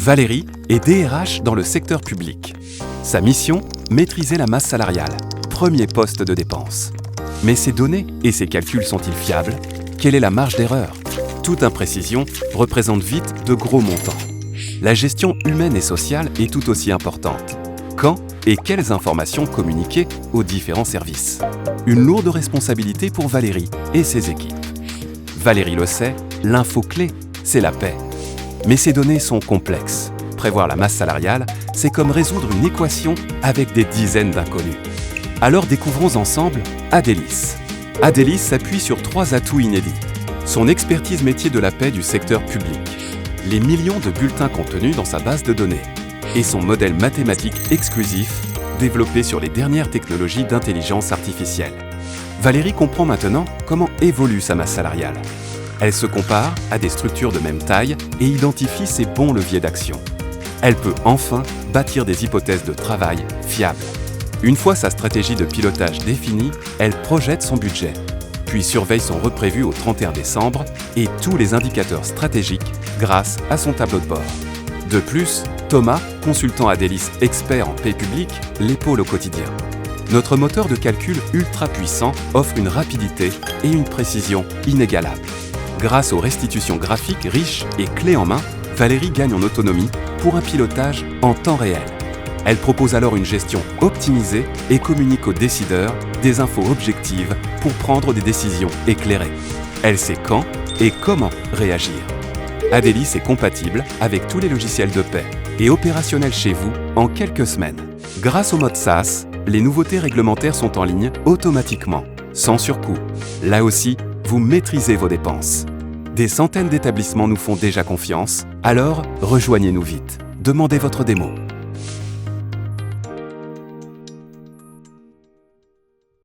Valérie est DRH dans le secteur public. Sa mission, maîtriser la masse salariale, premier poste de dépense. Mais ces données et ces calculs sont-ils fiables? Quelle est la marge d'erreur? Toute imprécision représente vite de gros montants. La gestion humaine et sociale est tout aussi importante. Quand et quelles informations communiquer aux différents services? Une lourde responsabilité pour Valérie et ses équipes. Valérie le sait, l'info clé, c'est la paie. Mais ces données sont complexes. Prévoir la masse salariale, c'est comme résoudre une équation avec des dizaines d'inconnus. Alors découvrons ensemble Adélis. Adélis s'appuie sur 3 atouts inédits. Son expertise métier de la paie du secteur public, les millions de bulletins contenus dans sa base de données et son modèle mathématique exclusif développé sur les dernières technologies d'intelligence artificielle. Valérie comprend maintenant comment évolue sa masse salariale. Elle se compare à des structures de même taille et identifie ses bons leviers d'action. Elle peut enfin bâtir des hypothèses de travail fiables. Une fois sa stratégie de pilotage définie, elle projette son budget, puis surveille son reprévu au 31 décembre et tous les indicateurs stratégiques grâce à son tableau de bord. De plus, Thomas, consultant Adélis expert en paie publique, l'épaule au quotidien. Notre moteur de calcul ultra puissant offre une rapidité et une précision inégalables. Grâce aux restitutions graphiques riches et clés en main, Valérie gagne en autonomie pour un pilotage en temps réel. Elle propose alors une gestion optimisée et communique aux décideurs des infos objectives pour prendre des décisions éclairées. Elle sait quand et comment réagir. Adélis est compatible avec tous les logiciels de paie et opérationnel chez vous en quelques semaines. Grâce au mode SaaS, les nouveautés réglementaires sont en ligne automatiquement, sans surcoût. Là aussi, vous maîtrisez vos dépenses. Des centaines d'établissements nous font déjà confiance, alors rejoignez-nous vite. Demandez votre démo.